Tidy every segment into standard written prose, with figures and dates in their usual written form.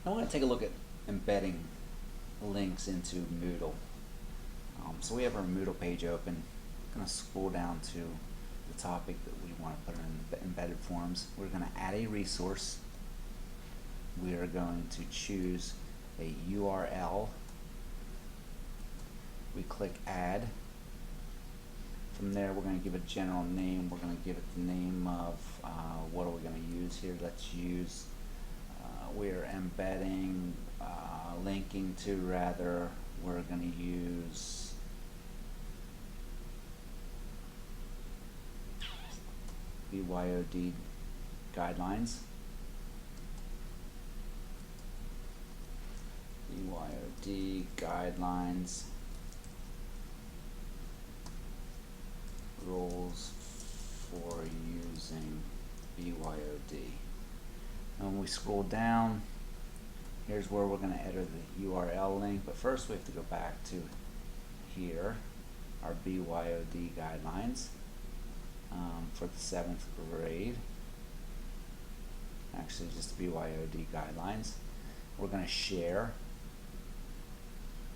Now we're going to take a look at embedding links into Moodle. So we have our Moodle page open. I'm going to scroll down to the topic that we want to put in embedded forms. We're going to add a resource. We are going to choose a URL. We click add. From there we're going to give it a general name. We're going to give it the name of what are we going to use here. Let's use we're embedding linking to, rather, we're going to use BYOD guidelines. BYOD guidelines, rules for using BYOD. And when we scroll down, here's where we're going to enter the URL link, but first we have to go back to here, our BYOD guidelines for the 7th grade. Actually, just BYOD guidelines. We're going to share.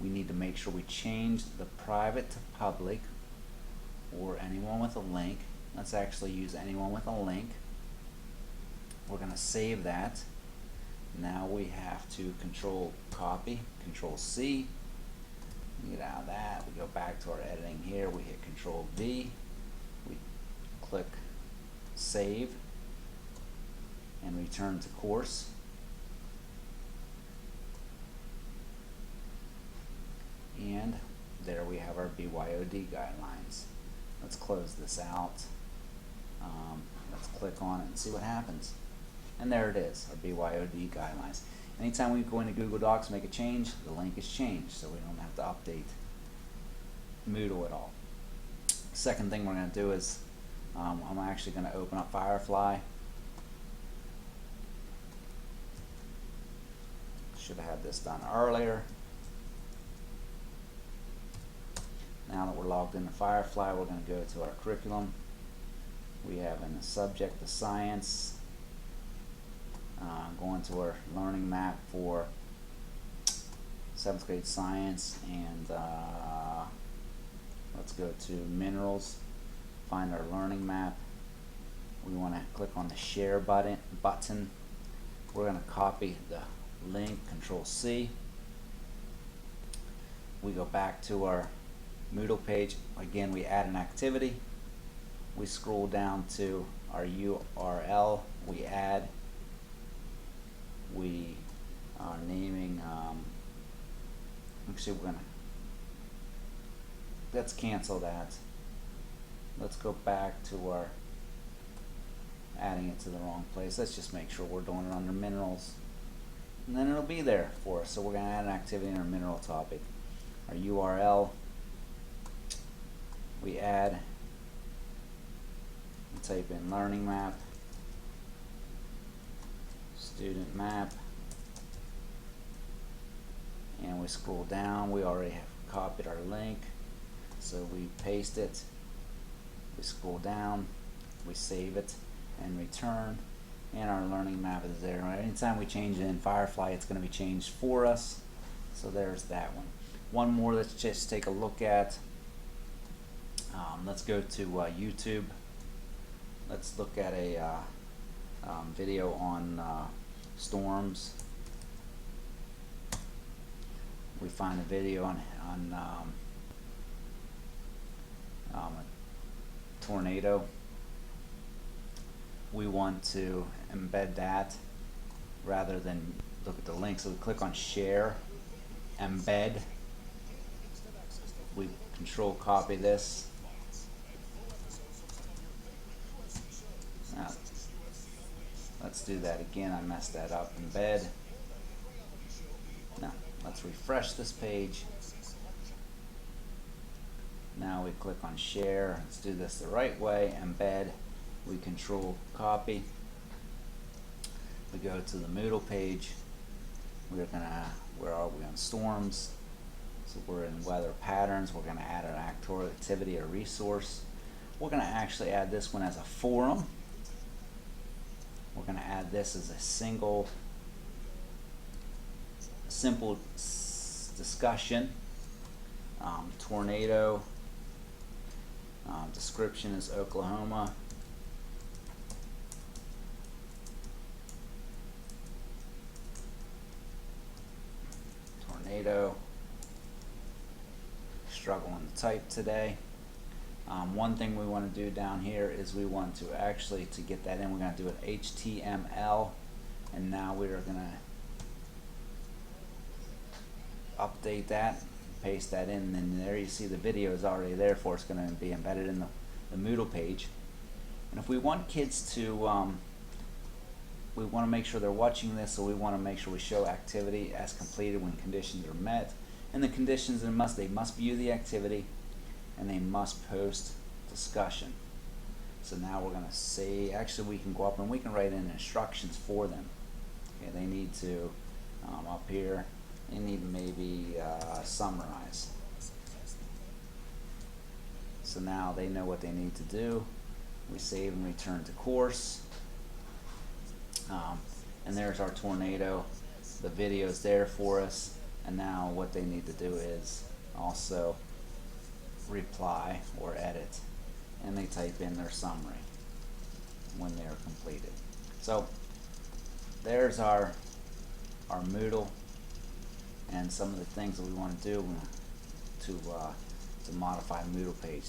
We need to make sure we change the private to public, or anyone with a link. Let's actually use anyone with a link. We're going to save that. Now we have to control copy, control C. Get out of that. We go back to our editing here. We hit control V. We click save and return to course. And there we have our BYOD guidelines. Let's close this out. Let's click on it and see what happens. And there it is, our BYOD guidelines. Anytime we go into Google Docs and make a change, the link is changed, so we don't have to update Moodle at all. Second thing we're going to do is I'm actually going to open up Firefly. Should have had this done earlier. Now that we're logged into Firefly, we're going to go to our curriculum. We have in the subject the science. Going to our learning map for 7th grade science, and let's go to minerals, find our learning map. We want to click on the share button. We're going to copy the link, control C. We go back to our Moodle page. Again, we add an activity. We scroll down to our URL. We add. We are naming, actually let's cancel that. Let's go back to our adding it to the wrong place. Let's just make sure we're doing it under minerals, and then it'll be there for us. So we're going to add an activity in our mineral topic. Our URL, we add, we type in learning map, student map, and we scroll down. We already have copied our link, so we paste it. We scroll down, we save it and return, and our learning map is there. Anytime we change it in Firefly, it's going to be changed for us. So there's that one. One more, let's just take a look at. Let's go to YouTube. Let's look at a video on storms. We find a video on a tornado. We want to embed that rather than look at the link. So we click on share, embed. We control copy this. Now, let's do that again. I messed that up. Embed. Now, let's refresh this page. Now we click on share. Let's do this the right way. Embed. We control copy. We go to the Moodle page. Where are we on storms? So we're in weather patterns. We're gonna add an activity or resource. We're gonna actually add this one as a forum. We're going to add this as a single simple discussion. Tornado. Description is Oklahoma. Tornado. Struggling to type today. One thing we want to do down here is we want to actually, to get that in, we're going to do an HTML, and now we're going to update that, paste that in, and then there you see the video is already there for us. It's going to be embedded in the Moodle page. And if we want kids to, we want to make sure they're watching this, so we want to make sure we show activity as completed when conditions are met. And the conditions, they must view the activity, and they must post discussion. So now we're going to say, actually we can go up and we can write in instructions for them. Okay, they need to, up here, they need maybe summarize. So now they know what they need to do. We save and return to course. And there's our tornado. The video's there for us. And now what they need to do is also reply or edit, and they type in their summary when they're completed. So there's our Moodle and some of the things that we want to do to modify Moodle page.